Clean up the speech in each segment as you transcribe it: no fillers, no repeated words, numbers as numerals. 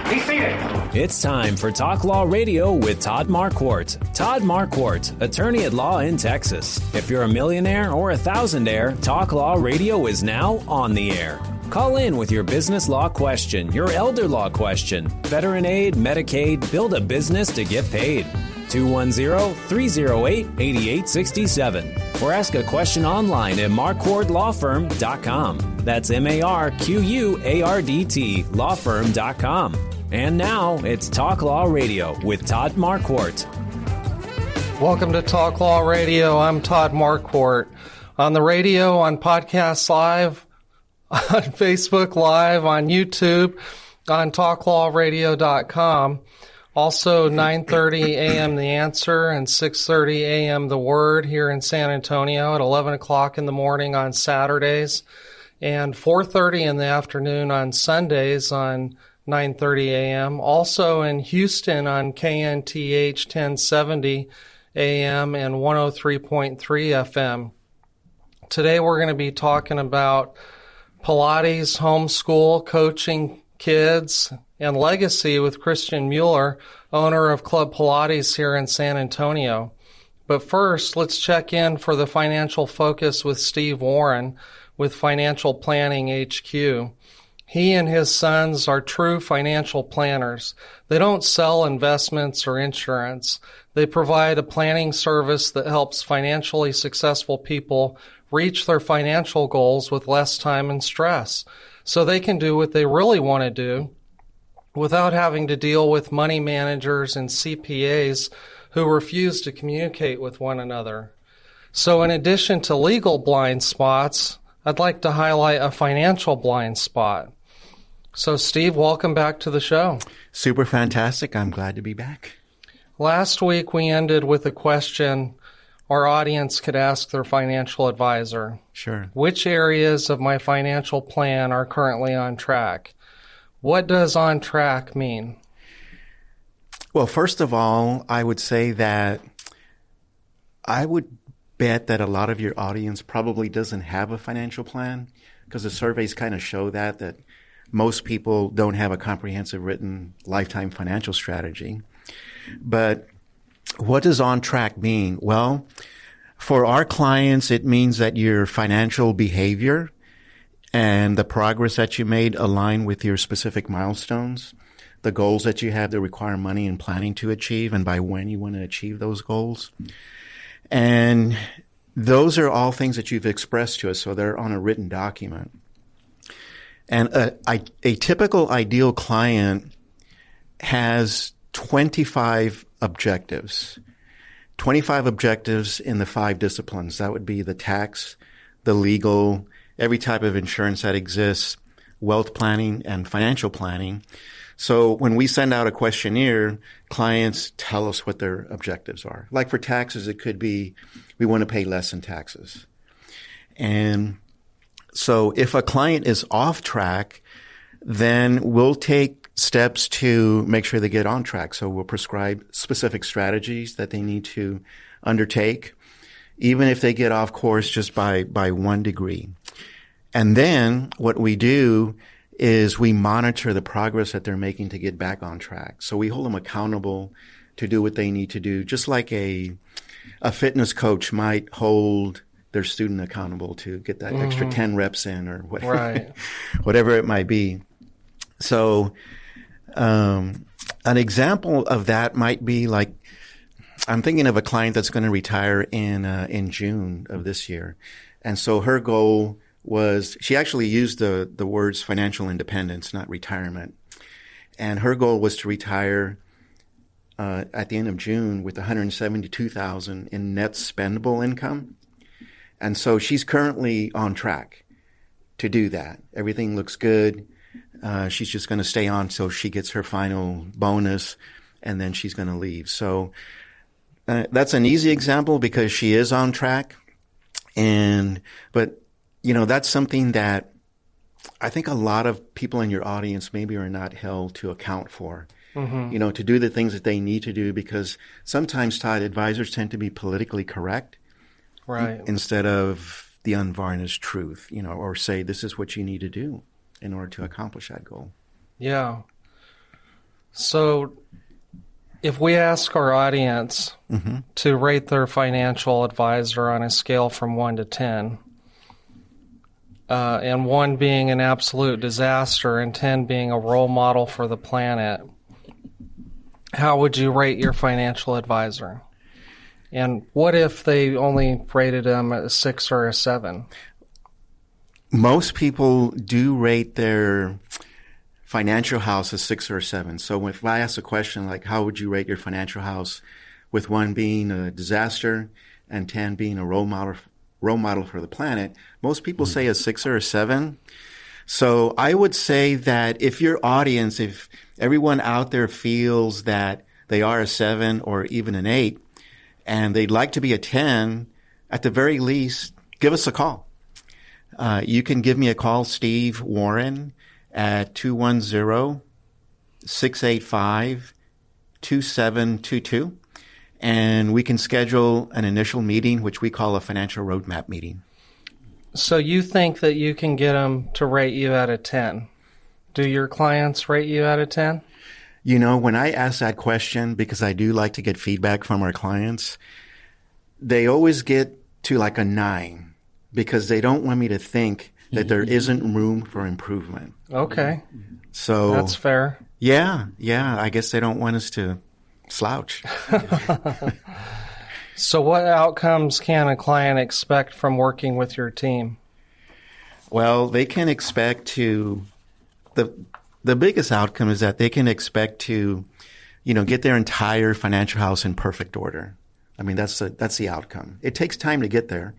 Be seated. It's time for Talk Law Radio with Todd Marquardt. Todd Marquardt, attorney at law in Texas. If you're a millionaire or a thousandaire, Talk Law Radio is now on the air. Call in with your business law question, your elder law question, veteran aid, Medicaid, build a business to get paid. 210-308-8867. Or ask a question online at marquardtlawfirm.com. That's MARQUARDT lawfirm.com. And now it's Talk Law Radio with Todd Marquardt. Welcome to Talk Law Radio. I'm Todd Marquardt. On the radio, on podcasts live, on Facebook Live, on YouTube, on talklawradio.com. Also, 9:30 a.m. The Answer and 6:30 a.m. The Word here in San Antonio at 11 o'clock in the morning on Saturdays and 4:30 in the afternoon on Sundays on 9:30 a.m. Also in Houston on KNTH 1070 a.m. and 103.3 FM. Today we're going to be talking about Pilates, homeschool, coaching kids, and legacy with Christian Mueller, owner of Club Pilates here in San Antonio. But first, let's check in for the financial focus with Steve Warren with Financial Planning HQ. He and his sons are true financial planners. They don't sell investments or insurance. They provide a planning service that helps financially successful people reach their financial goals with less time and stress, so they can do what they really want to do without having to deal with money managers and CPAs who refuse to communicate with one another. So in addition to legal blind spots, I'd like to highlight a financial blind spot. So, Steve, welcome back to the show. Super fantastic. I'm glad to be back. Last week, we ended with a question our audience could ask their financial advisor. Sure. Which areas of my financial plan are currently on track? What does on track mean? Well, first of all, I would say that I would bet that a lot of your audience probably doesn't have a financial plan, because the surveys kind of show that most people don't have a comprehensive written lifetime financial strategy. But what does on track mean? Well, for our clients, it means that your financial behavior and the progress that you made align with your specific milestones, the goals that you have that require money and planning to achieve, and by when you want to achieve those goals. And those are all things that you've expressed to us, so they're on a written document. And a typical ideal client has 25 objectives. 25 objectives in the 5 disciplines. That would be the tax, the legal, every type of insurance that exists, wealth planning, and financial planning. So when we send out a questionnaire, clients tell us what their objectives are. Like for taxes, it could be we want to pay less in taxes. And so if a client is off track, then we'll take steps to make sure they get on track. So we'll prescribe specific strategies that they need to undertake, even if they get off course just by 1 degree. And then what we do is we monitor the progress that they're making to get back on track. So we hold them accountable to do what they need to do, just like a fitness coach might hold their student accountable to get that extra 10 reps in or whatever, right. whatever it might be. So an example of that might be like, I'm thinking of a client that's going to retire in June of this year. And so her goal was, she actually used the words financial independence, not retirement. And her goal was to retire at the end of June with $172,000 in net spendable income. And so she's currently on track to do that. Everything looks good. She's just going to stay on till she gets her final bonus, and then she's going to leave. So that's an easy example because she is on track. But that's something that I think a lot of people in your audience maybe are not held to account for. To do the things that they need to do, because sometimes, Todd, advisors tend to be politically correct. Right. Instead of the unvarnished truth, or say this is what you need to do in order to accomplish that goal. Yeah. So if we ask our audience to rate their financial advisor on a scale from 1 to 10, and 1 being an absolute disaster and 10 being a role model for the planet, how would you rate your financial advisor? And what if they only rated them a 6 or a 7? Most people do rate their financial house a 6 or a 7. So if I ask a question like, how would you rate your financial house, with 1 being a disaster and 10 being a role model for the planet, most people say a 6 or a 7. So I would say that if your audience, if everyone out there feels that they are a 7 or even an 8, and they'd like to be a 10, at the very least, give us a call. You can give me a call, Steve Warren, at 210-685-2722. And we can schedule an initial meeting, which we call a financial roadmap meeting. So you think that you can get them to rate you out of 10? Do your clients rate you out of 10? You know, when I ask that question, because I do like to get feedback from our clients, they always get to like a 9 because they don't want me to think that there isn't room for improvement. Okay. So that's fair. Yeah. I guess they don't want us to slouch. So what outcomes can a client expect from working with your team? Well, they can expect to, the biggest outcome is that they can expect to, get their entire financial house in perfect order. I mean, that's the outcome. It takes time to get there.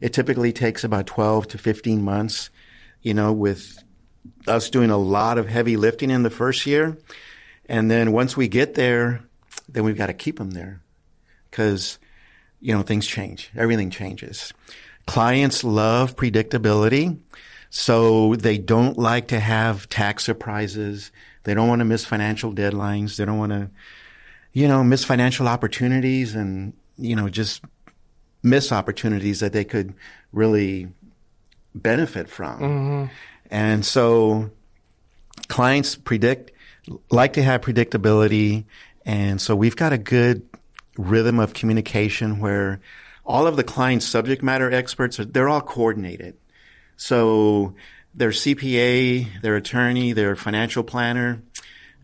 It typically takes about 12 to 15 months, with us doing a lot of heavy lifting in the first year. And then once we get there, then we've got to keep them there because, things change. Everything changes. Clients love predictability, so they don't like to have tax surprises. They don't want to miss financial deadlines. They don't want to, miss financial opportunities and, just miss opportunities that they could really benefit from. Mm-hmm. And so clients like to have predictability. And so we've got a good rhythm of communication where all of the client's subject matter experts, they're all coordinated. So their CPA, their attorney, their financial planner,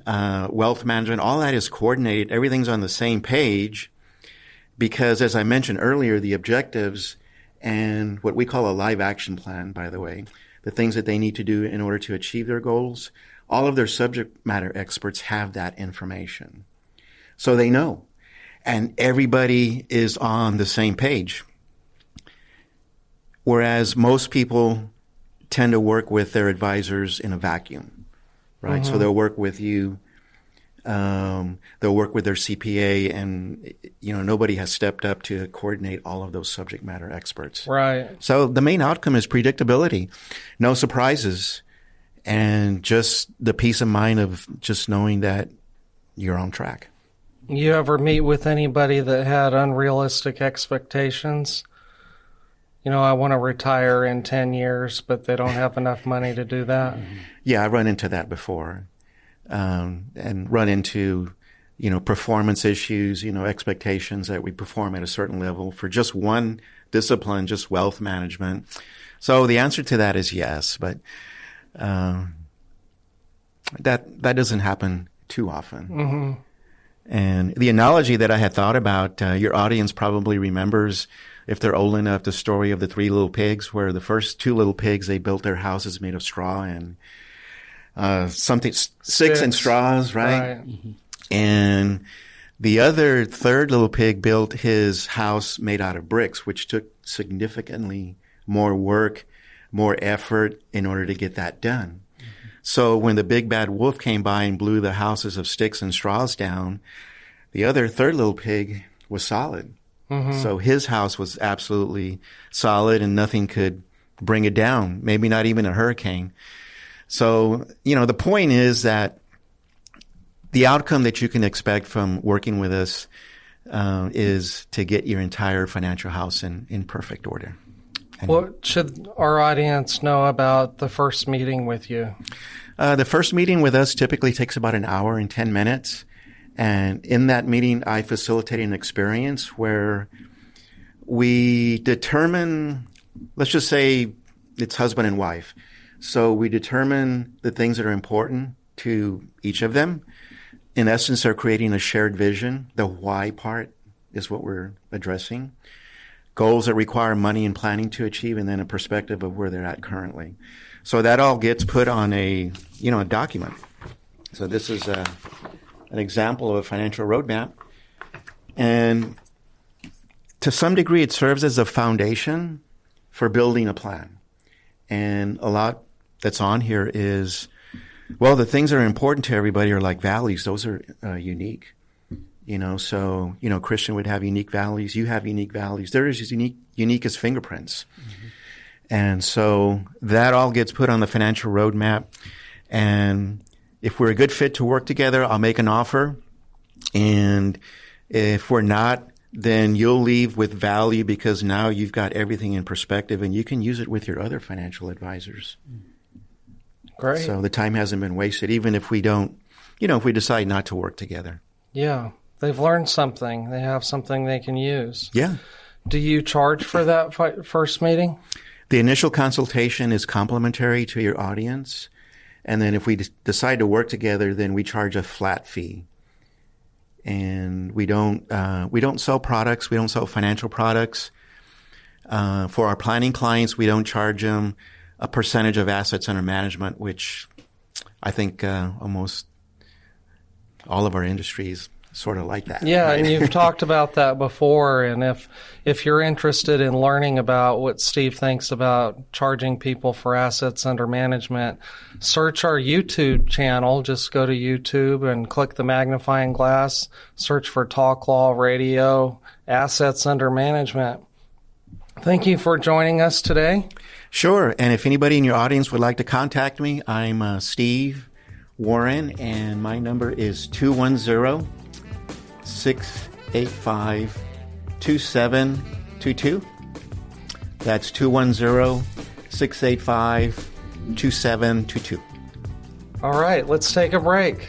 wealth management, all that is coordinated. Everything's on the same page because, as I mentioned earlier, the objectives and what we call a live action plan, by the way, the things that they need to do in order to achieve their goals, all of their subject matter experts have that information. So they know. And everybody is on the same page. Whereas most people tend to work with their advisors in a vacuum, right? Mm-hmm. So they'll work with you, they'll work with their CPA, and, nobody has stepped up to coordinate all of those subject matter experts. Right. So the main outcome is predictability, no surprises, and just the peace of mind of just knowing that you're on track. You ever meet with anybody that had unrealistic expectations? I want to retire in 10 years, but they don't have enough money to do that. Yeah, I run into that before, and run into, performance issues, expectations that we perform at a certain level for just one discipline, just wealth management. So the answer to that is yes, but that doesn't happen too often. Mm-hmm. And the analogy that I had thought about, your audience probably remembers, if they're old enough, the story of the 3 little pigs, where the first 2 little pigs, they built their houses made of straw and sticks and straws, right? Mm-hmm. And the other third little pig built his house made out of bricks, which took significantly more work, more effort in order to get that done. So when the big bad wolf came by and blew the houses of sticks and straws down, the other third little pig was solid. Mm-hmm. So his house was absolutely solid and nothing could bring it down, maybe not even a hurricane. So, the point is that the outcome that you can expect from working with us is to get your entire financial house in perfect order. What should our audience know about the first meeting with you? The first meeting with us typically takes about an hour and 10 minutes. And in that meeting, I facilitate an experience where we determine, let's just say it's husband and wife. So we determine the things that are important to each of them. In essence, they're creating a shared vision. The why part is what we're addressing. Goals that require money and planning to achieve, and then a perspective of where they're at currently. So that all gets put on a document. So this is an example of a financial roadmap. And to some degree, it serves as a foundation for building a plan. And a lot that's on here is, well, the things that are important to everybody are like values. Those are unique. So, Christian would have unique values. You have unique values. They're as unique as fingerprints. Mm-hmm. And so that all gets put on the financial roadmap. And if we're a good fit to work together, I'll make an offer. And if we're not, then you'll leave with value because now you've got everything in perspective and you can use it with your other financial advisors. Great. So the time hasn't been wasted, even if we don't, if we decide not to work together. Yeah. They've learned something. They have something they can use. Yeah. Do you charge for that first meeting? The initial consultation is complimentary to your audience. And then if we decide to work together, then we charge a flat fee. And we don't sell products. We don't sell financial products. For our planning clients, we don't charge them a percentage of assets under management, which I think almost all of our industries sort of like that. Yeah, right? and you've talked about that before. And if you're interested in learning about what Steve thinks about charging people for assets under management, search our YouTube channel. Just go to YouTube and click the magnifying glass. Search for Talk Law Radio, Assets Under Management. Thank you for joining us today. Sure. And if anybody in your audience would like to contact me, I'm Steve Warren, and my number is 210-685-2722. That's 210-685-2722. All right, let's take a break.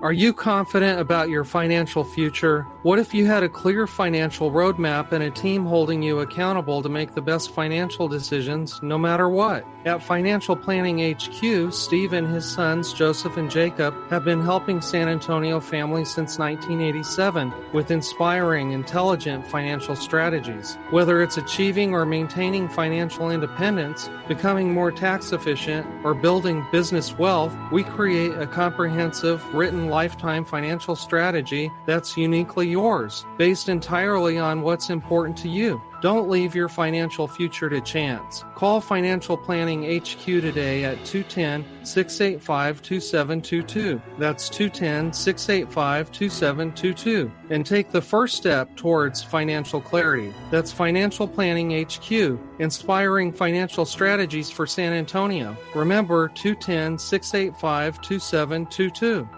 Are you confident about your financial future? What if you had a clear financial roadmap and a team holding you accountable to make the best financial decisions no matter what? At Financial Planning HQ, Steve and his sons, Joseph and Jacob, have been helping San Antonio families since 1987 with inspiring, intelligent financial strategies. Whether it's achieving or maintaining financial independence, becoming more tax efficient, or building business wealth, we create a comprehensive, written lifetime financial strategy that's uniquely yours, based entirely on what's important to you. Don't leave your financial future to chance. Call Financial Planning HQ today at 210-685-2722. That's 210-685-2722. And take the first step towards financial clarity. That's Financial Planning HQ, inspiring financial strategies for San Antonio. Remember, 210-685-2722.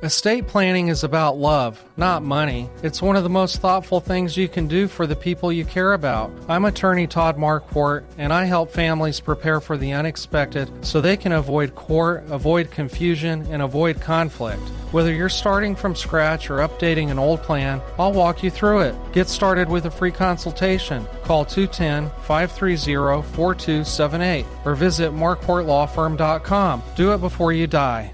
Estate planning is about love, not money. It's one of the most thoughtful things you can do for the people you care about. I'm attorney Todd Marquardt, and I help families prepare for the unexpected so they can avoid court, avoid confusion, and avoid conflict. Whether you're starting from scratch or updating an old plan, I'll walk you through it. Get started with a free consultation. Call 210-530-4278 or visit marquardtlawfirm.com. Do it before you die.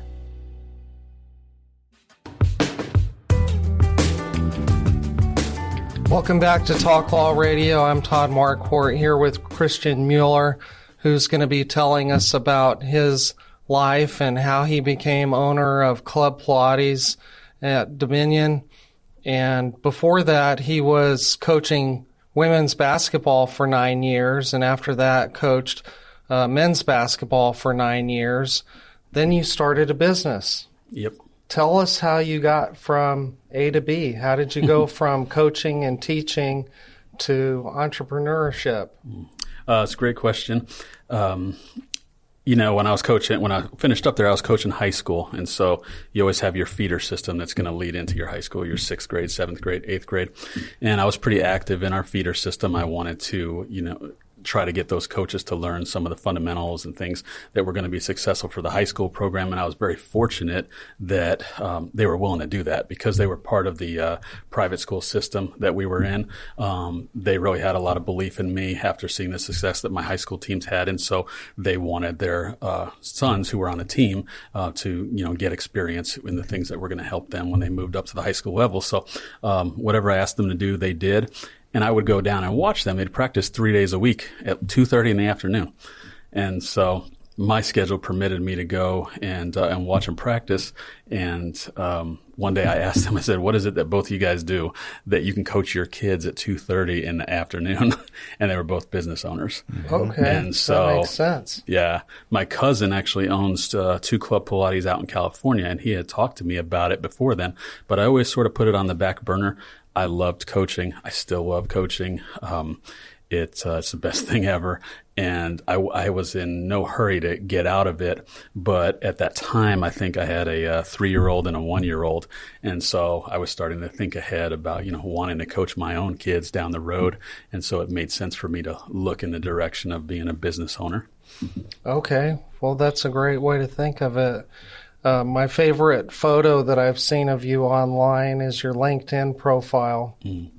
Welcome back to Talk Law Radio. I'm Todd Marquardt here with Christian Mueller, who's going to be telling us about his life and how he became owner of Club Pilates at Dominion. And before that, he was coaching women's basketball for 9 years, and after that, coached men's basketball for 9 years. Then you started a business. Yep. Tell us how you got from A to B. How did you go from coaching and teaching to entrepreneurship? It's a great question. when I finished up there, I was coaching high school. And so you always have your feeder system that's going to lead into your high school, your 6th grade, 7th grade, 8th grade. And I was pretty active in our feeder system. I wanted to, try to get those coaches to learn some of the fundamentals and things that were going to be successful for the high school program. And I was very fortunate that they were willing to do that because they were part of the private school system that we were in. They really had a lot of belief in me after seeing the success that my high school teams had. And so they wanted their sons who were on a team to, get experience in the things that were going to help them when they moved up to the high school level. So whatever I asked them to do, they did. And I would go down and watch them. They'd practice 3 days a week at 2:30 in the afternoon. And so my schedule permitted me to go and watch them practice. And one day I asked them, I said, what is it that both of you guys do that you can coach your kids at 2:30 in the afternoon? And they were both business owners. Okay. And so, that makes sense. Yeah. My cousin actually owns 2 Club Pilates out in California, and he had talked to me about it before then, but I always sort of put it on the back burner. I loved coaching. I still love coaching. It's the best thing ever. And I was in no hurry to get out of it. But at that time, I think I had a 3-year-old and a 1-year-old. And so I was starting to think ahead about, wanting to coach my own kids down the road. And so it made sense for me to look in the direction of being a business owner. Okay. Well, that's a great way to think of it. My favorite photo that I've seen of you online is your LinkedIn profile. Mm.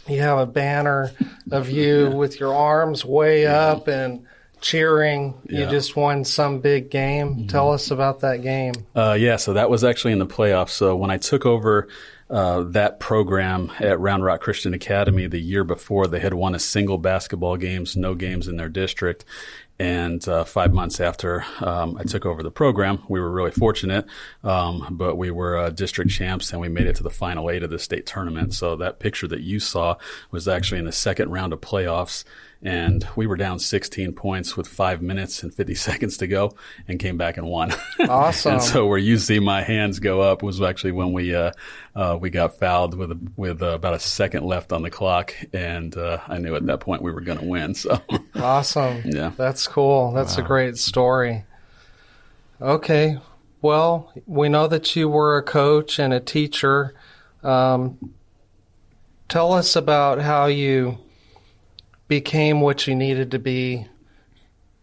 You have a banner of you with your arms way up and cheering. You just won some big game. Mm-hmm. Tell us about that game. So that was actually in the playoffs. So when I took over that program at Round Rock Christian Academy the year before, they had won a single basketball games, no games in their district. And 5 months after I took over the program, we were really fortunate, but we were district champs and we made it to the final 8 of the state tournament. So that picture that you saw was actually in the second round of playoffs. And we were down 16 points with 5 minutes and 50 seconds to go and came back and won. Awesome. And so where you see my hands go up was actually when we got fouled with about a second left on the clock. And I knew at that point we were going to win. So awesome. Yeah. That's cool. That's a great story. Okay. Well, we know that you were a coach and a teacher. Tell us about how you became what you needed to be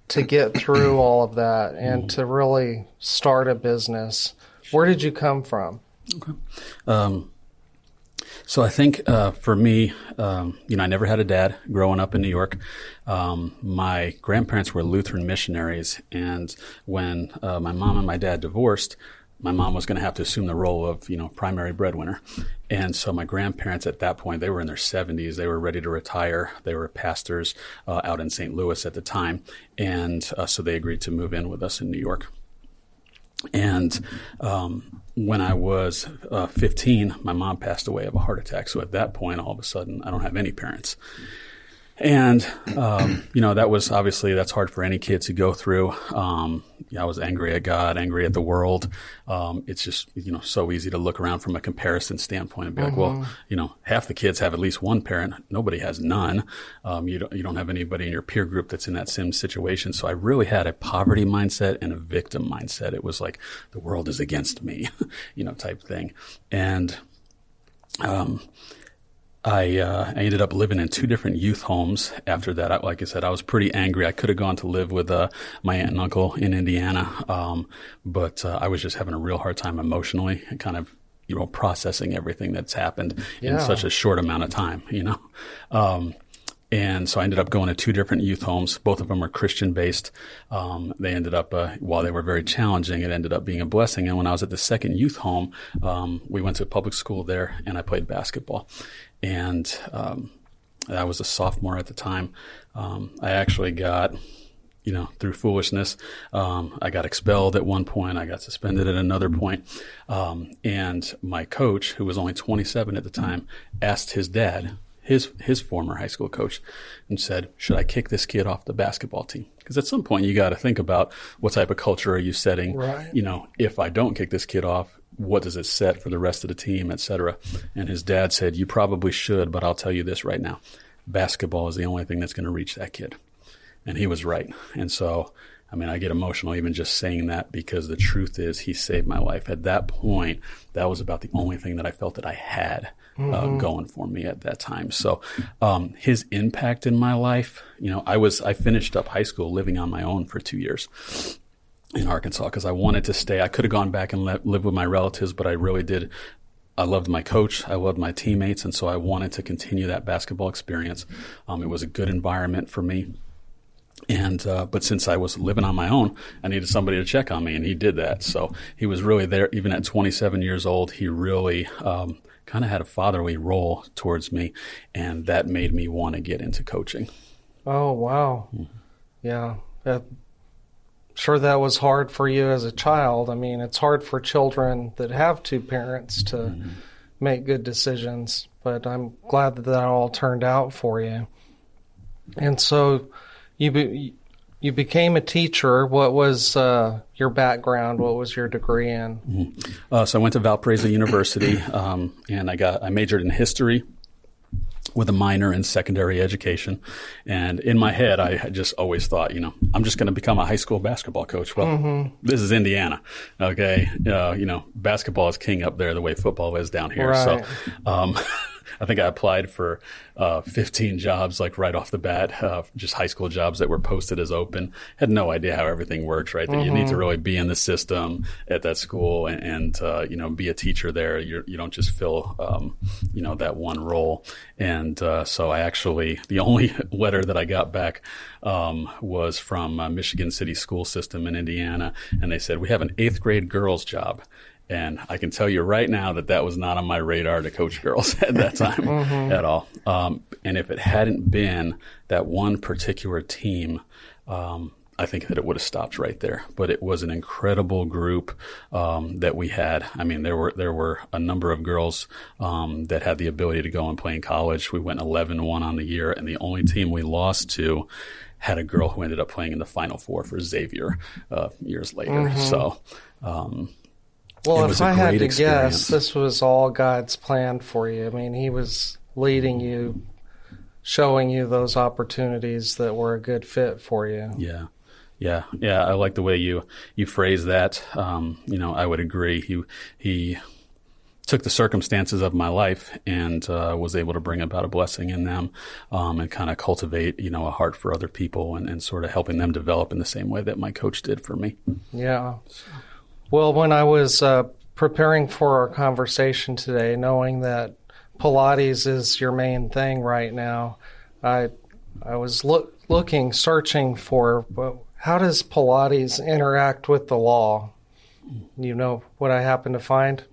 to get through all of that and to really start a business. Where did you come from? Okay. So I think for me, I never had a dad growing up in New York. My grandparents were Lutheran missionaries, and when my mom and my dad divorced, my mom was going to have to assume the role of, primary breadwinner. And so my grandparents at that point, they were in their 70s. They were ready to retire. They were pastors out in St. Louis at the time. And so they agreed to move in with us in New York. And when I was 15, my mom passed away of a heart attack. So at that point, all of a sudden, I don't have any parents. And, that was obviously, that's hard for any kid to go through. I was angry at God, angry at the world. It's just, so easy to look around from a comparison standpoint and be like, well, half the kids have at least one parent. Nobody has none. You don't have anybody in your peer group that's in that same situation. So I really had a poverty mindset and a victim mindset. It was like the world is against me, type thing. And, I ended up living in 2 different youth homes after that. Like I said, I was pretty angry. I could have gone to live with my aunt and uncle in Indiana, but I was just having a real hard time emotionally and kind of, processing everything that's happened in such a short amount of time, And so I ended up going to 2 different youth homes. Both of them were Christian-based. They ended up, while they were very challenging, it ended up being a blessing. And when I was at the second youth home, we went to a public school there, and I played basketball. And I was a sophomore at the time. I actually got, through foolishness, I got expelled at one point. I got suspended at another point. And my coach, who was only 27 at the time, asked his dad, his former high school coach, and said, should I kick this kid off the basketball team? Because at some point you got to think about what type of culture are you setting? Right. If I don't kick this kid off, what does it set for the rest of the team, et cetera? And his dad said, you probably should, but I'll tell you this right now. Basketball is the only thing that's going to reach that kid. And he was right. And so I mean, I get emotional even just saying that, because the truth is he saved my life. At that point, that was about the only thing that I felt that I had going for me at that time. So his impact in my life, I finished up high school living on my own for 2 years in Arkansas because I wanted to stay. I could have gone back and live with my relatives, but I really did. I loved my coach. I loved my teammates. And so I wanted to continue that basketball experience. It was a good environment for me. And but since I was living on my own, I needed somebody to check on me, and he did that. So he was really there. Even at 27 years old, he really kind of had a fatherly role towards me, and that made me want to get into coaching. Oh, wow. Yeah. Sure, that was hard for you as a child. I mean, it's hard for children that have two parents to make good decisions, but I'm glad that all turned out for you. And so you became a teacher. What was your background? What was your degree in? So I went to Valparaiso University, and I majored in history with a minor in secondary education. And in my head, I had just always thought, I'm just going to become a high school basketball coach. Well, this is Indiana. Okay. Basketball is king up there the way football is down here. Right. So, I think I applied for 15 jobs like right off the bat, just high school jobs that were posted as open. Had no idea how everything works, right? That you need to really be in the system at that school and be a teacher there. You don't just fill, that one role. And so I actually, the only letter that I got back was from Michigan City School System in Indiana. And they said, we have an 8th grade girls job. And I can tell you right now that was not on my radar to coach girls at that time at all. And if it hadn't been that one particular team, I think that it would have stopped right there. But it was an incredible group that we had. I mean, there were a number of girls that had the ability to go and play in college. We went 11-1 on the year, and the only team we lost to had a girl who ended up playing in the Final Four for Xavier years later. So. Well, if I had to guess, this was all God's plan for you. I mean, he was leading you, showing you those opportunities that were a good fit for you. Yeah. I like the way you phrase that. I would agree. He took the circumstances of my life and was able to bring about a blessing in them and kind of cultivate, a heart for other people and sort of helping them develop in the same way that my coach did for me. Yeah. Well, when I was preparing for our conversation today, knowing that Pilates is your main thing right now, I was searching for how does Pilates interact with the law? You know what I happened to find?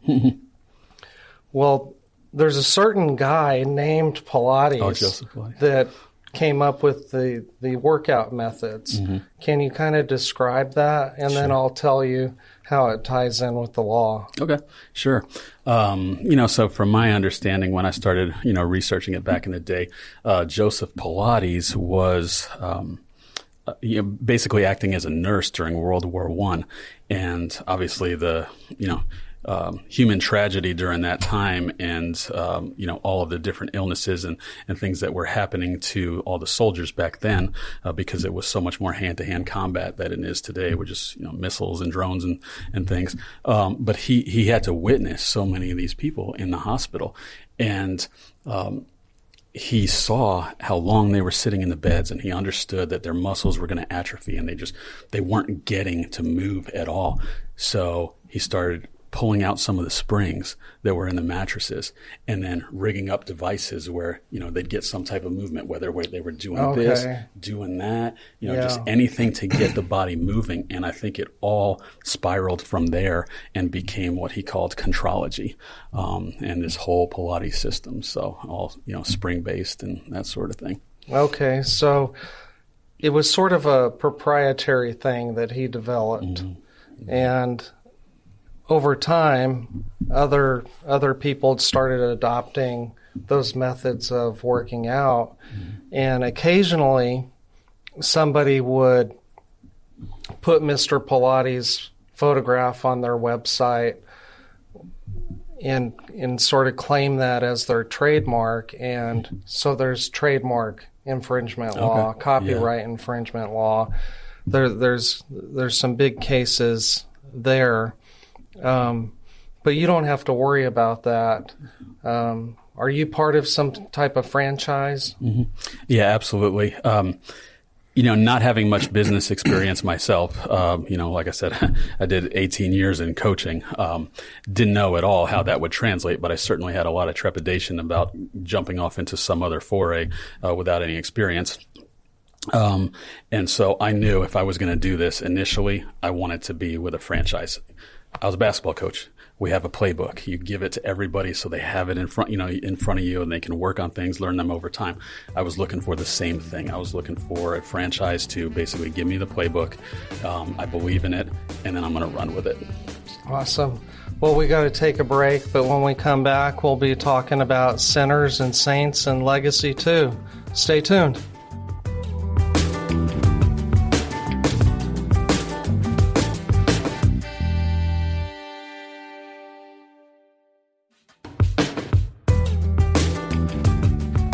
Well, there's a certain guy named Pilates, Joseph Pilates, that came up with the workout methods. Can you kind of describe that? And then I'll tell you how it ties in with the law. Okay, sure. So from my understanding, when I started, researching it back in the day, Joseph Pilates was basically acting as a nurse during World War I. And obviously the, human tragedy during that time and, all of the different illnesses and things that were happening to all the soldiers back then, because it was so much more hand-to-hand combat than it is today with just, missiles and drones and things. But he had to witness so many of these people in the hospital. And, he saw how long they were sitting in the beds, and he understood that their muscles were going to atrophy and they weren't getting to move at all. So he started pulling out some of the springs that were in the mattresses and then rigging up devices where, they'd get some type of movement, whether they were doing this, doing that, just anything to get the body moving. And I think it all spiraled from there and became what he called contrology, and this whole Pilates system. So all, spring-based and that sort of thing. Okay. So it was sort of a proprietary thing that he developed. And over time, other people started adopting those methods of working out, and occasionally somebody would put Mr. Pilates' photograph on their website and sort of claim that as their trademark, and so there's trademark infringement law, copyright infringement law. there's some big cases there. But you don't have to worry about that. Are you part of some type of franchise? Mm-hmm. Yeah, absolutely. Not having much business experience myself, like I said, I did 18 years in coaching. Didn't know at all how that would translate, but I certainly had a lot of trepidation about jumping off into some other foray without any experience. And so I knew if I was going to do this initially, I wanted to be with a franchise. I was a basketball coach. We have a playbook. You give it to everybody so they have it in front of you, and they can work on things, learn them over time. I was looking for the same thing. I was looking for a franchise to basically give me the playbook. I believe in it, and then I'm going to run with it. Awesome. Well, we got to take a break, but when we come back, we'll be talking about sinners and saints and legacy too. Stay tuned.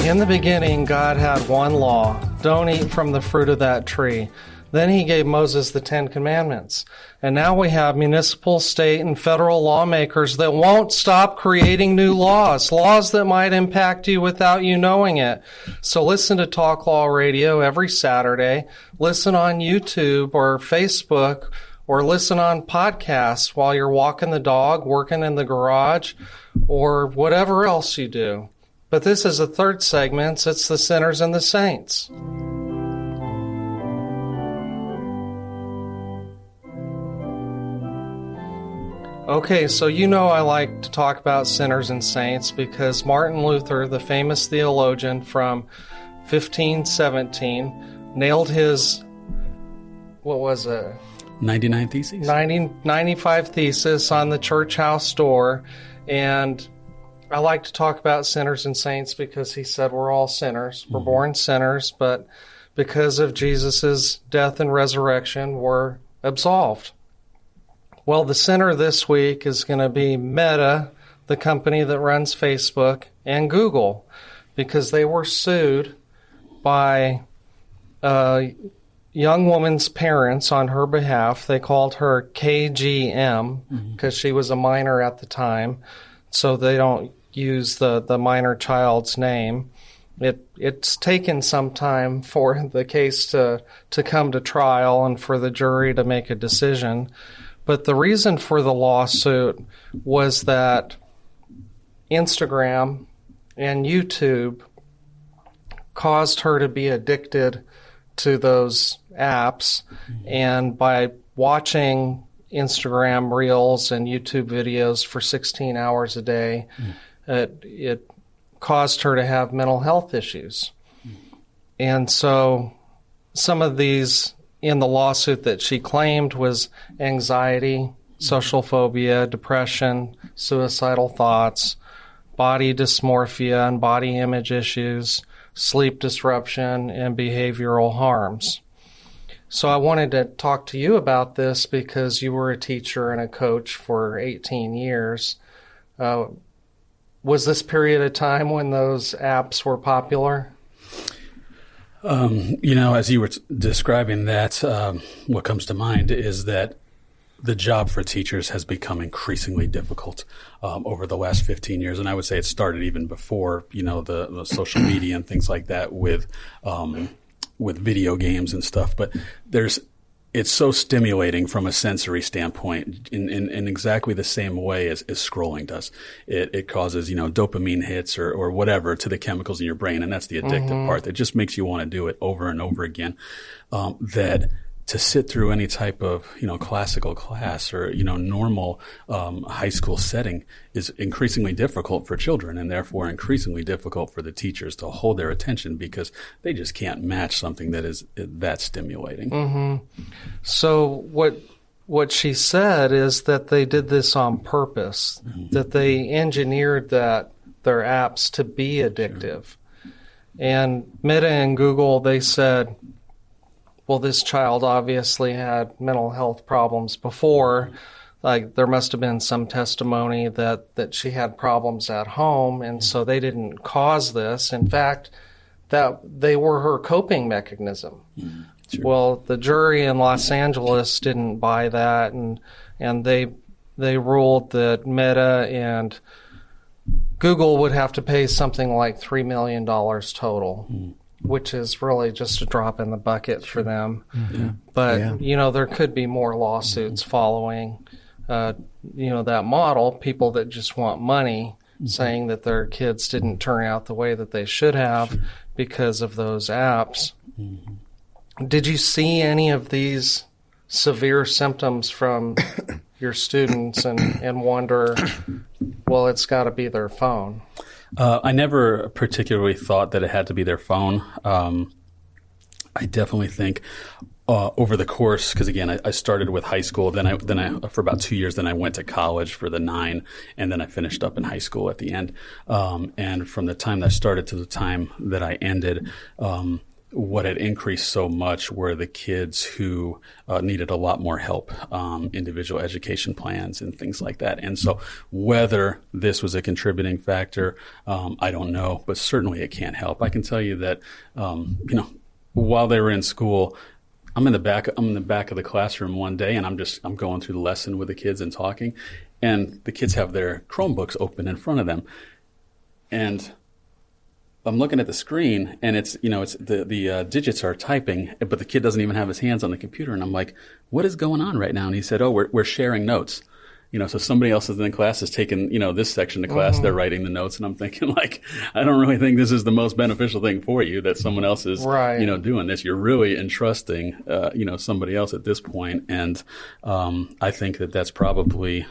In the beginning, God had one law: don't eat from the fruit of that tree. Then he gave Moses the 10 Commandments. And now we have municipal, state, and federal lawmakers that won't stop creating new laws that might impact you without you knowing it. So listen to Talk Law Radio every Saturday. Listen on YouTube or Facebook, or listen on podcasts while you're walking the dog, working in the garage, or whatever else you do. But this is the third segment. It's the sinners and the saints. Okay, so I like to talk about sinners and saints because Martin Luther, the famous theologian from 1517, nailed his, 99 Theses? 95 Theses on the church house door. And I like to talk about sinners and saints because he said we're all sinners. We're born sinners, but because of Jesus' death and resurrection, we're absolved. Well, the sinner this week is going to be Meta, the company that runs Facebook, and Google, because they were sued by a young woman's parents on her behalf. They called her KGM because she was a minor at the time, so they don't use the minor child's name. It's taken some time for the case to come to trial and for the jury to make a decision. But the reason for the lawsuit was that Instagram and YouTube caused her to be addicted to those apps. And by watching Instagram Reels and YouTube videos for 16 hours a day, it caused her to have mental health issues. And so some of these in the lawsuit that she claimed was anxiety, social phobia, depression, suicidal thoughts, body dysmorphia and body image issues, sleep disruption, and behavioral harms. So I wanted to talk to you about this because you were a teacher and a coach for 18 years. Was this period of time when those apps were popular? As you were describing that, what comes to mind is that the job for teachers has become increasingly difficult over the last 15 years. And I would say it started even before, the social media and things like that with video games and stuff. But it's so stimulating from a sensory standpoint in exactly the same way as scrolling does. It causes, dopamine hits or whatever to the chemicals in your brain. And that's the addictive part. That just makes you want to do it over and over again. That to sit through any type of, classical class or, normal high school setting is increasingly difficult for children and therefore increasingly difficult for the teachers to hold their attention because they just can't match something that is that stimulating. So what she said is that they did this on purpose, that they engineered their apps to be addictive. And Meta and Google, they said, well, this child obviously had mental health problems before. Like there must have been some testimony that she had problems at home, and so they didn't cause this. In fact, that they were her coping mechanism. Sure. Well, the jury in Los Angeles didn't buy that, and they ruled that Meta and Google would have to pay something like $3 million total, which is really just a drop in the bucket for them. Mm-hmm. But, there could be more lawsuits following, that model, people that just want money, saying that their kids didn't turn out the way that they should have because of those apps. Mm-hmm. Did you see any of these severe symptoms from your students and wonder, well, it's got to be their phone? I never particularly thought that it had to be their phone. I definitely think over the course, because again, I started with high school, then I for about 2 years, then I went to college for the 9, and then I finished up in high school at the end. And from the time that I started to the time that I ended, what had increased so much were the kids who needed a lot more help, individual education plans and things like that. And so whether this was a contributing factor, I don't know, but certainly it can't help. I can tell you that, while they were in school, I'm in the back of the classroom one day, and I'm going through the lesson with the kids and talking, and the kids have their Chromebooks open in front of them. And I'm looking at the screen, and it's the digits are typing, but the kid doesn't even have his hands on the computer. And I'm like, what is going on right now? And he said, we're sharing notes. So somebody else in the class has taken, this section of class, they're writing the notes. And I'm thinking, I don't really think this is the most beneficial thing for you that someone else is, doing this. You're really entrusting, somebody else at this point. And I think that's probably,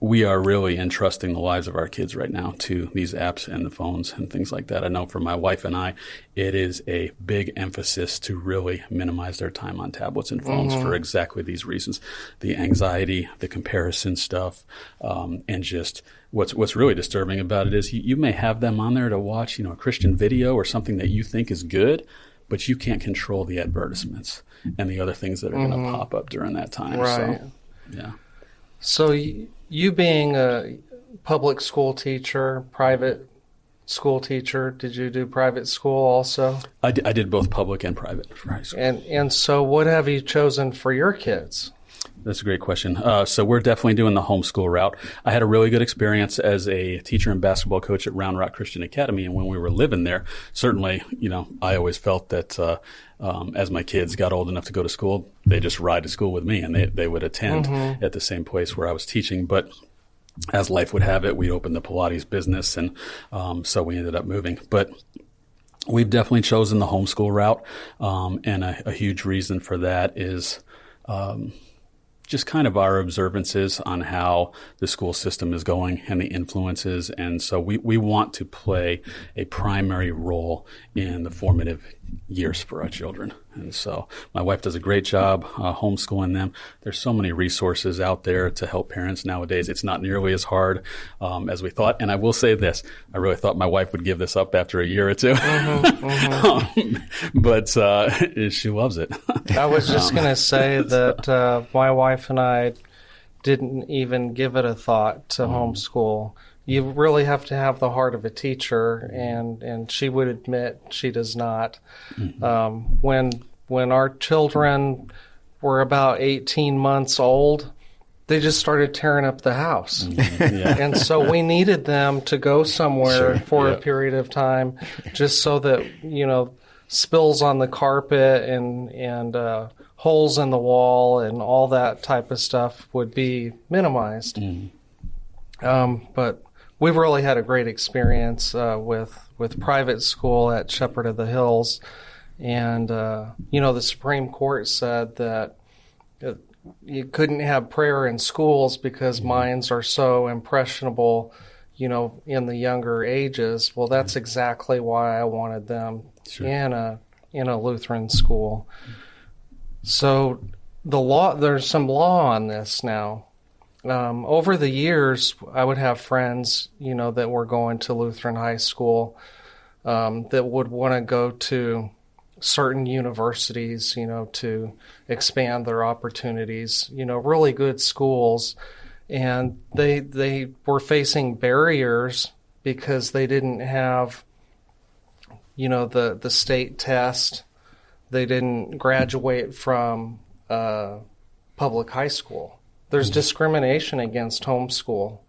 we are really entrusting the lives of our kids right now to these apps and the phones and things like that. I know for my wife and I, it is a big emphasis to really minimize their time on tablets and phones for exactly these reasons. The anxiety, the comparison stuff, and just what's really disturbing about it is you may have them on there to watch, a Christian video or something that you think is good, but you can't control the advertisements and the other things that are going to pop up during that time. Right. So, yeah. So you being a public school teacher, private school teacher, did you do private school also? I did both public and private for high school. And so what have you chosen for your kids? That's a great question. So we're definitely doing the homeschool route. I had a really good experience as a teacher and basketball coach at Round Rock Christian Academy. And when we were living there, certainly, I always felt that as my kids got old enough to go to school, they just ride to school with me and they would attend at the same place where I was teaching. But as life would have it, we opened the Pilates business. And so we ended up moving. But we've definitely chosen the homeschool route. And a huge reason for that is just kind of our observances on how the school system is going and the influences. And so we want to play a primary role in the formative years for our children. And so my wife does a great job homeschooling them. There's so many resources out there to help parents nowadays. It's not nearly as hard as we thought. And I will say this, I really thought my wife would give this up after a year or two, but she loves it. I was just going to say that my wife and I didn't even give it a thought to homeschool. You really have to have the heart of a teacher, and she would admit she does not. When our children were about 18 months old, they just started tearing up the house. And so we needed them to go somewhere for a period of time just so that, spills on the carpet and holes in the wall and all that type of stuff would be minimized. But we've really had a great experience with private school at Shepherd of the Hills. And, the Supreme Court said that you couldn't have prayer in schools because minds are so impressionable, in the younger ages. Well, that's exactly why I wanted them in a Lutheran school. So there's some law on this now. Over the years, I would have friends, that were going to Lutheran high school that would want to go to certain universities, to expand their opportunities, really good schools. And they were facing barriers because they didn't have, the state test they didn't graduate from public high school. There's discrimination against homeschool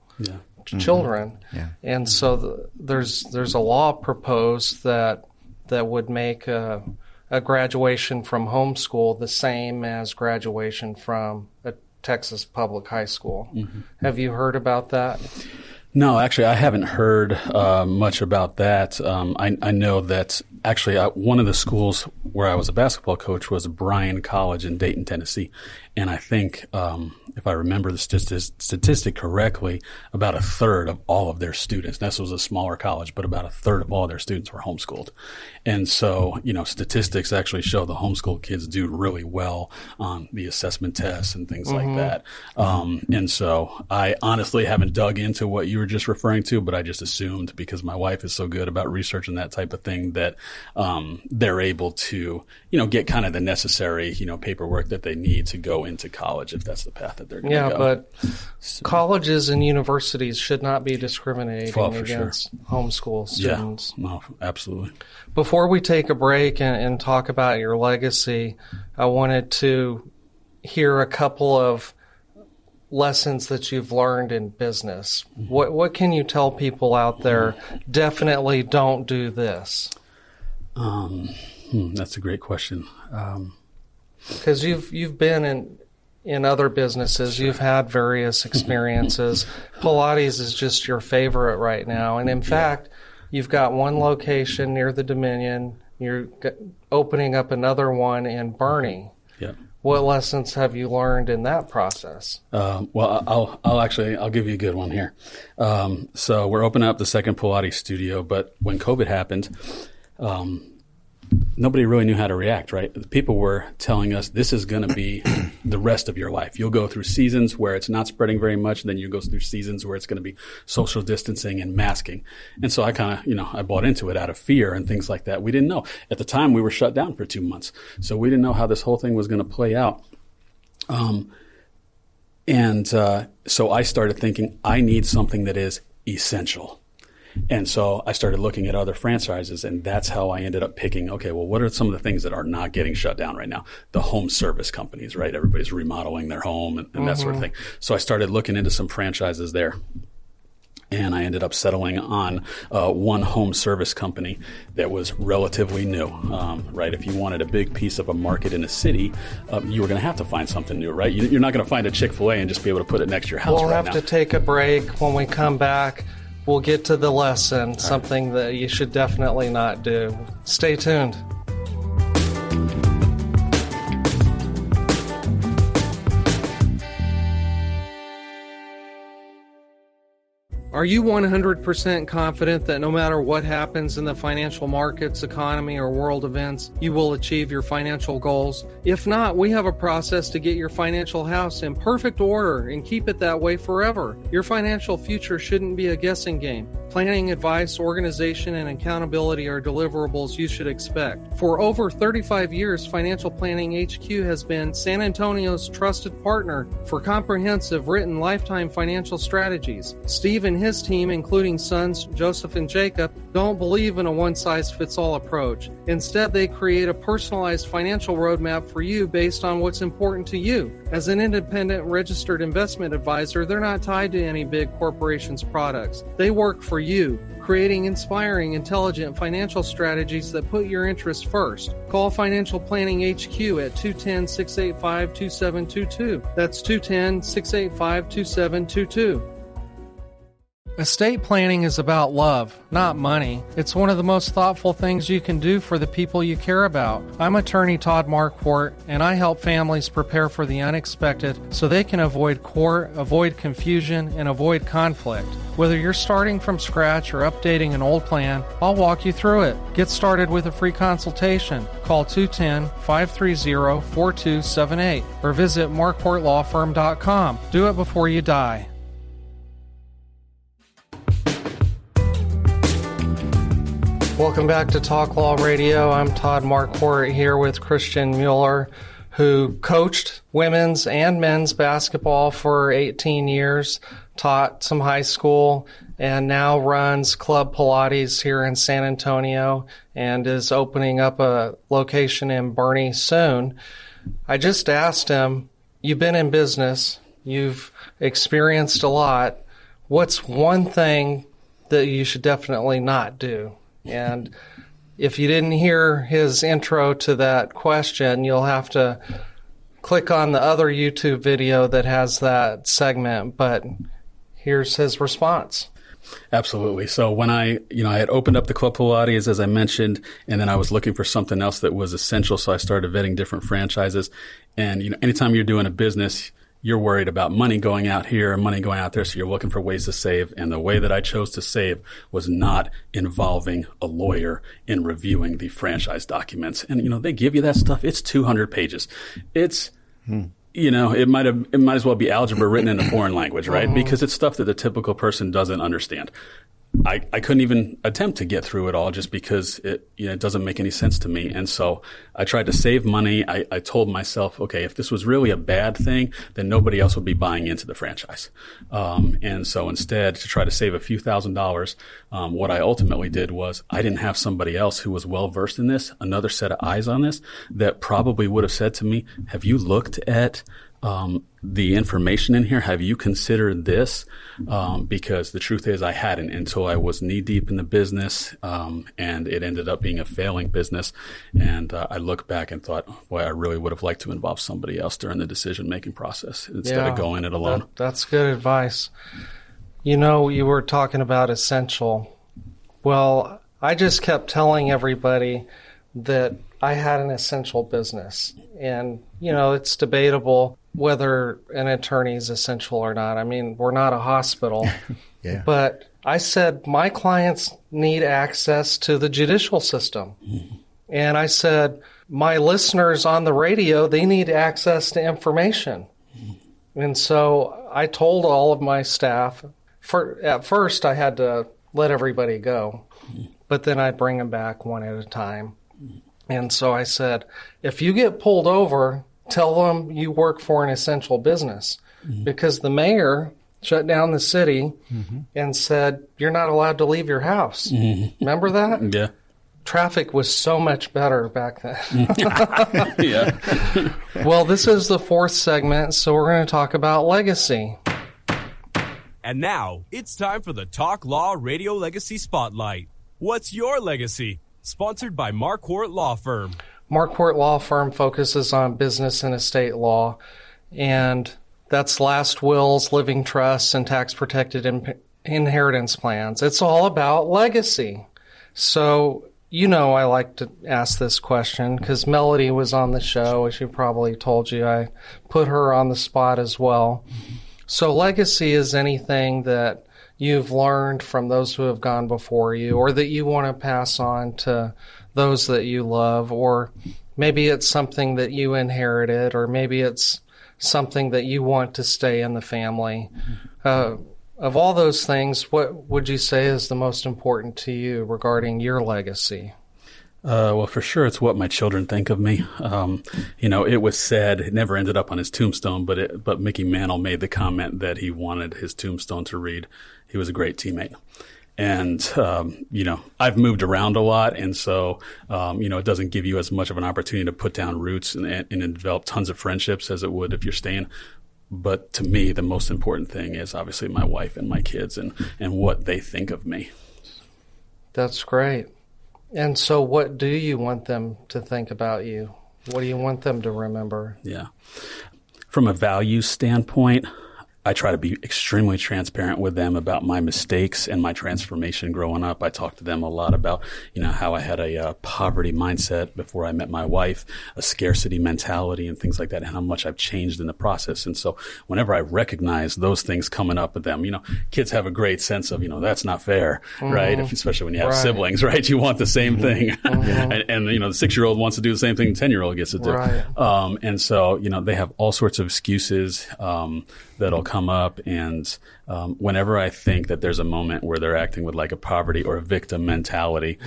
children. Yeah. And so there's a law proposed that would make a graduation from homeschool the same as graduation from a Texas public high school. Have you heard about that? No, actually, I haven't heard much about that. I know that actually one of the schools where I was a basketball coach was Bryan College in Dayton, Tennessee. And I think, if I remember the statistic correctly, about a third of all of their students, this was a smaller college, but about a third of all their students were homeschooled. And so, statistics actually show the homeschool kids do really well on the assessment tests and things like that. And so I honestly haven't dug into what you were just referring to, but I just assumed because my wife is so good about researching that type of thing that they're able to, get kind of the necessary, paperwork that they need to go into college if that's the path that they're going to go. Yeah, but colleges and universities should not be discriminating against homeschool students. Yeah, no, absolutely. Before we take a break and talk about your legacy, I wanted to hear a couple of lessons that you've learned in business. What can you tell people out there? Definitely don't do this. That's a great question. Because you've been in other businesses, you've had various experiences. Pilates is just your favorite right now, and in fact, you've got one location near the Dominion. You're opening up another one in Bernie. Yeah. What lessons have you learned in that process? Well, I'll give you a good one here. So we're opening up the second Pilates studio, but when COVID happened, nobody really knew how to react, right? People were telling us this is going to be the rest of your life. You'll go through seasons where it's not spreading very much, and then you go through seasons where it's going to be social distancing and masking. And so I kind of, I bought into it out of fear and things like that. We didn't know. At the time, we were shut down for 2 months. So we didn't know how this whole thing was going to play out. So I started thinking, I need something that is essential. And so I started looking at other franchises, and that's how I ended up picking, okay, well, what are some of the things that are not getting shut down right now? The home service companies, right? Everybody's remodeling their home and that sort of thing. So I started looking into some franchises there. And I ended up settling on one home service company that was relatively new, right? If you wanted a big piece of a market in a city, you were going to have to find something new, right? You're not going to find a Chick-fil-A and just be able to put it next to your house right now. We'll have to take a break. When we come back, we'll get to the lesson, something that you should definitely not do. Stay tuned. Are you 100% confident that no matter what happens in the financial markets, economy, or world events, you will achieve your financial goals? If not, we have a process to get your financial house in perfect order and keep it that way forever. Your financial future shouldn't be a guessing game. Planning, advice, organization, and accountability are deliverables you should expect. For over 35 years, Financial Planning HQ has been San Antonio's trusted partner for comprehensive written lifetime financial strategies. Steve and his team, including sons Joseph and Jacob, don't believe in a one-size-fits-all approach. Instead, they create a personalized financial roadmap for you based on what's important to you. As an independent registered investment advisor, they're not tied to any big corporation's products. They work for you, creating inspiring, intelligent financial strategies that put your interests first. Call Financial Planning HQ at 210-685-2722. That's 210-685-2722. Estate planning is about love, not money. It's one of the most thoughtful things you can do for the people you care about. I'm attorney Todd Marquardt, and I help families prepare for the unexpected so they can avoid court, avoid confusion, and avoid conflict. Whether you're starting from scratch or updating an old plan, I'll walk you through it. Get started with a free consultation. Call 210-530-4278 or visit marquardtlawfirm.com. Do it before you die. Welcome back to Talk Law Radio. I'm Todd Marquardt here with Christian Mueller, who coached women's and men's basketball for 18 years, taught some high school, and now runs Club Pilates here in San Antonio and is opening up a location in Bernie soon. I just asked him, you've been in business, you've experienced a lot. What's one thing that you should definitely not do? And if you didn't hear his intro to that question, you'll have to click on the other YouTube video that has that segment. But here's his response. Absolutely. So when I had opened up the Club Pilates, as I mentioned, and then I was looking for something else that was essential. So I started vetting different franchises. And, anytime you're doing a business, you're worried about money going out here and money going out there. So you're looking for ways to save. And the way that I chose to save was not involving a lawyer in reviewing the franchise documents. And, they give you that stuff. It's 200 pages. It's, it might as well be algebra written in a foreign language, right? Because it's stuff that the typical person doesn't understand. I couldn't even attempt to get through it all just because it doesn't make any sense to me. And so I tried to save money. I told myself, okay, if this was really a bad thing, then nobody else would be buying into the franchise. And so instead, to try to save a few $1,000s, what I ultimately did was I didn't have somebody else who was well versed in this, another set of eyes on this, that probably would have said to me, have you looked at the information in here? Have you considered this? Because the truth is I hadn't until I was knee deep in the business, and it ended up being a failing business. And I looked back and thought, boy, I really would have liked to involve somebody else during the decision-making process instead of going it alone. That's good advice. You were talking about essential. Well, I just kept telling everybody that I had an essential business. And, it's debatable whether an attorney is essential or not. I mean, we're not a hospital. Yeah. But I said my clients need access to the judicial system. Mm-hmm. And I said my listeners on the radio, they need access to information. Mm-hmm. And so I told all of my staff, at first I had to let everybody go, but then I'd bring them back one at a time. And so I said, if you get pulled over, tell them you work for an essential business, because the mayor shut down the city and said, you're not allowed to leave your house. Remember that? Yeah. Traffic was so much better back then. Yeah. Well, this is the fourth segment, so we're going to talk about legacy. And now it's time for the Talk Law Radio Legacy Spotlight. What's your legacy? Sponsored by Marquardt Law Firm. Marquardt Law Firm focuses on business and estate law, and that's last wills, living trusts, and tax-protected inheritance plans. It's all about legacy. So, I like to ask this question because Melody was on the show, as she probably told you. I put her on the spot as well. So legacy is anything that you've learned from those who have gone before you, or that you want to pass on to those that you love, or maybe it's something that you inherited, or maybe it's something that you want to stay in the family. Of all those things, what would you say is the most important to you regarding your legacy? Well, for sure, it's what my children think of me. It was said, it never ended up on his tombstone, but Mickey Mantle made the comment that he wanted his tombstone to read, he was a great teammate. And, I've moved around a lot. And so, it doesn't give you as much of an opportunity to put down roots and develop tons of friendships as it would if you're staying. But to me, the most important thing is obviously my wife and my kids and what they think of me. That's great. And so what do you want them to think about you? What do you want them to remember? Yeah. From a values standpoint, I try to be extremely transparent with them about my mistakes and my transformation growing up. I talk to them a lot about, how I had a poverty mindset before I met my wife, a scarcity mentality and things like that, and how much I've changed in the process. And so whenever I recognize those things coming up with them, kids have a great sense of, that's not fair, right? Especially when you have siblings, right? You want the same thing. and the 6-year-old wants to do the same thing the 10-year-old gets to do. Right. And so, they have all sorts of excuses that'll come up. And whenever I think that there's a moment where they're acting with like a poverty or a victim mentality,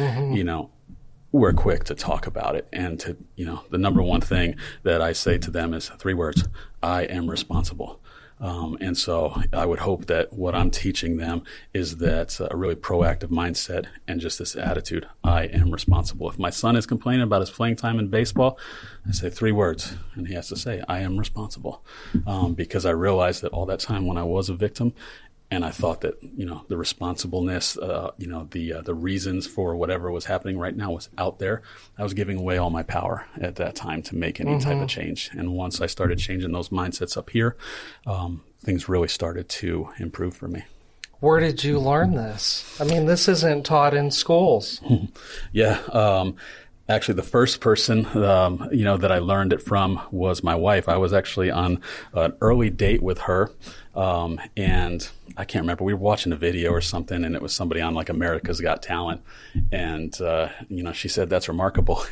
we're quick to talk about it. And the number one thing that I say to them is 3 words: I am responsible. And so I would hope that what I'm teaching them is that a really proactive mindset and just this attitude, I am responsible. If my son is complaining about his playing time in baseball, I say 3 words, and he has to say, I am responsible. Because I realized that all that time when I was a victim, and I thought that, the responsibleness, the reasons for whatever was happening right now was out there. I was giving away all my power at that time to make any type of change. And once I started changing those mindsets up here, things really started to improve for me. Where did you learn this? I mean, this isn't taught in schools. Yeah. Actually, the first person, that I learned it from was my wife. I was actually on an early date with her. And I can't remember, we were watching a video or something, and it was somebody on like America's Got Talent. And, she said, that's remarkable.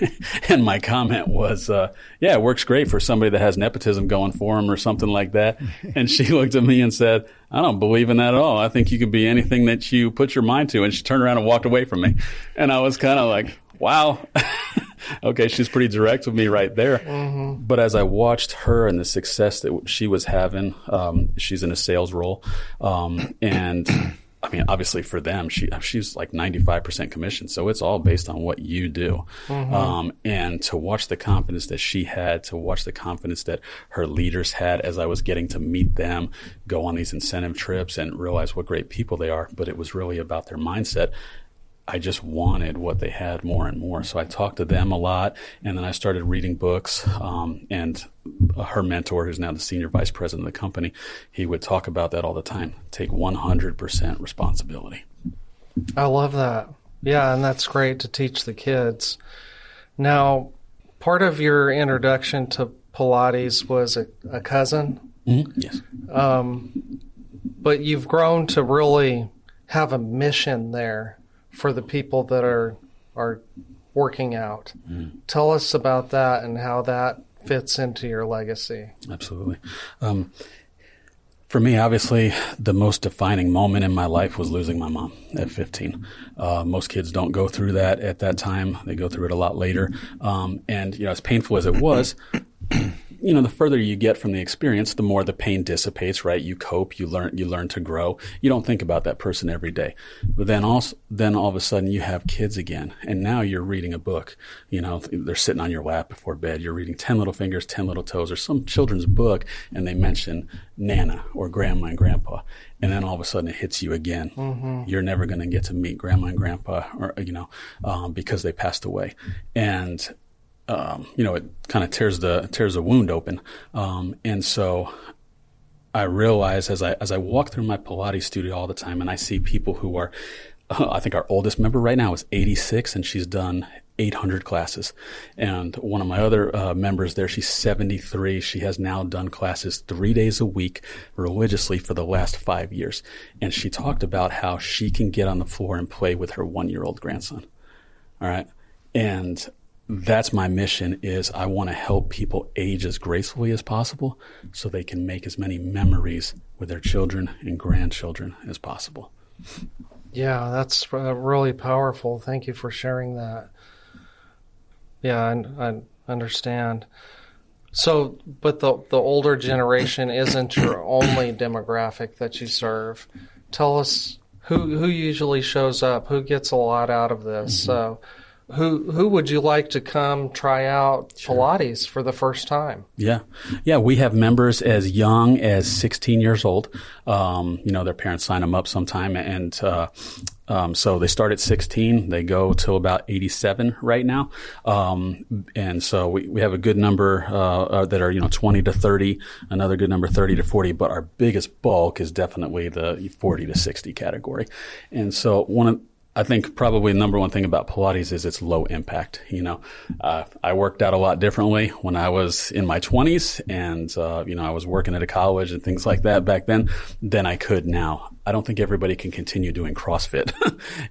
And my comment was, it works great for somebody that has nepotism going for them or something like that. And she looked at me and said, I don't believe in that at all. I think you can be anything that you put your mind to. And she turned around and walked away from me. And I was kind of like, wow. Okay, she's pretty direct with me right there. But as I watched her and the success that she was having, she's in a sales role. And I mean, obviously for them, she's like 95% commission. So it's all based on what you do. And to watch the confidence that she had, to watch the confidence that her leaders had as I was getting to meet them, go on these incentive trips and realize what great people they are. But it was really about their mindset. I just wanted what they had more and more. So I talked to them a lot, and then I started reading books. And her mentor, who's now the senior vice president of the company, he would talk about that all the time. Take 100% responsibility. I love that. Yeah, and that's great to teach the kids. Now, part of your introduction to Pilates was a cousin. Yes. But you've grown to really have a mission there for the people that are working out. Tell us about that and how that fits into your legacy. Absolutely. For me, obviously, the most defining moment in my life was losing my mom at 15. Most kids don't go through that at that time. They go through it a lot later. And as painful as it was, the further you get from the experience, the more the pain dissipates, right? You cope, you learn to grow. You don't think about that person every day. But then all of a sudden you have kids again, and now you're reading a book. They're sitting on your lap before bed. You're reading 10 Little Fingers, 10 Little Toes, or some children's book, and they mention Nana or Grandma and Grandpa. And then all of a sudden it hits you again. You're never going to get to meet Grandma and Grandpa, or because they passed away. And it kind of tears the wound open. And so I realize as I walk through my Pilates studio all the time, and I see people who are, I think our oldest member right now is 86, and she's done 800 classes. And one of my other members there, she's 73. She has now done classes 3 days a week religiously for the last 5 years. And she talked about how she can get on the floor and play with her 1-year-old grandson. All right. And that's my mission, is I want to help people age as gracefully as possible so they can make as many memories with their children and grandchildren as possible. Yeah, that's really powerful. Thank you for sharing that. Yeah, I understand. So, but the older generation isn't your only demographic that you serve. Tell us who usually shows up, who gets a lot out of this. So, who would you like to come try out Pilates for the first time? Yeah, we have members as young as 16 years old. Their parents sign them up sometime, and so they start at 16. They go till about 87 right now, and so we have a good number that are 20 to 30, another good number 30 to 40. But our biggest bulk is definitely the 40 to 60 category, and so I think probably the number one thing about Pilates is it's low impact. I worked out a lot differently when I was in my 20s, and I was working at a college and things like that back then than I could now. I don't think everybody can continue doing CrossFit,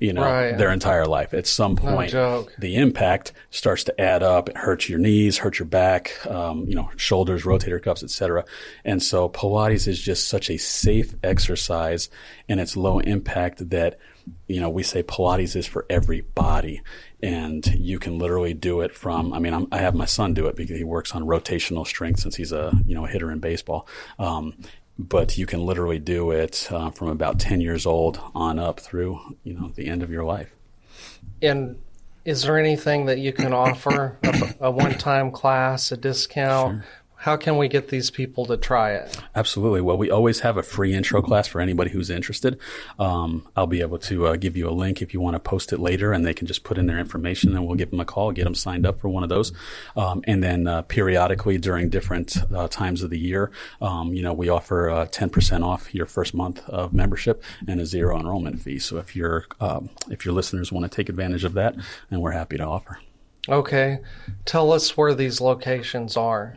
their entire life. At some point, the impact starts to add up. It hurts your knees, hurts your back, shoulders, rotator cuffs, etc. And so Pilates is just such a safe exercise, and it's low impact that we say Pilates is for everybody, and you can literally do it from, I have my son do it because he works on rotational strength since he's a hitter in baseball. but you can literally do it from about 10 years old on up through, the end of your life. And is there anything that you can offer, a one-time class, a discount? Sure. How can we get these people to try it? Absolutely. Well, we always have a free intro class for anybody who's interested. I'll be able to give you a link if you want to post it later, and they can just put in their information, and we'll give them a call, get them signed up for one of those. And then periodically during different times of the year, we offer 10% off your first month of membership and a zero enrollment fee. So if your listeners want to take advantage of that, then we're happy to offer. Okay. Tell us where these locations are.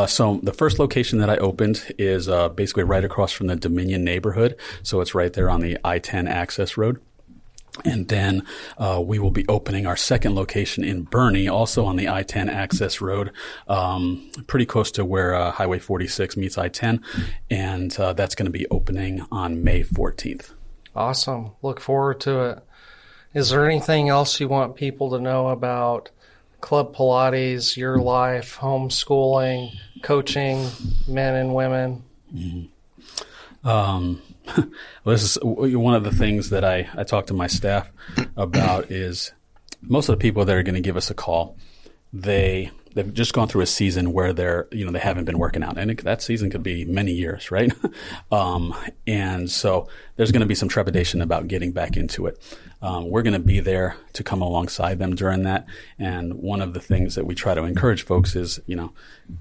So the first location that I opened is basically right across from the Dominion neighborhood. So it's right there on the I-10 access road. And then we will be opening our second location in Bernie, also on the I-10 access road, pretty close to where Highway 46 meets I-10. And that's going to be opening on May 14th. Awesome. Look forward to it. Is there anything else you want people to know about Club Pilates, your life, homeschooling, coaching men and women? Well, this is one of the things that I talk to my staff about is most of the people that are going to give us a call, they've just gone through a season where they haven't been working out. And that season could be many years, right? And so there's going to be some trepidation about getting back into it. We're going to be there to come alongside them during that. And one of the things that we try to encourage folks is,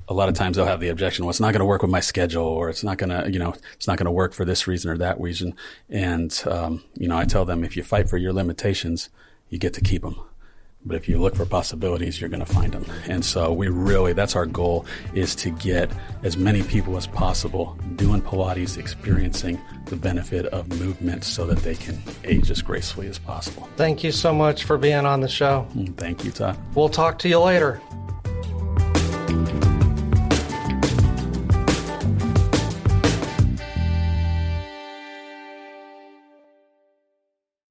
a lot of times they'll have the objection, well, it's not going to work with my schedule, or it's not going to work for this reason or that reason. And, I tell them, if you fight for your limitations, you get to keep them. But if you look for possibilities, you're going to find them. And so that's our goal, is to get as many people as possible doing Pilates, experiencing the benefit of movement so that they can age as gracefully as possible. Thank you so much for being on the show. Thank you, Todd. We'll talk to you later.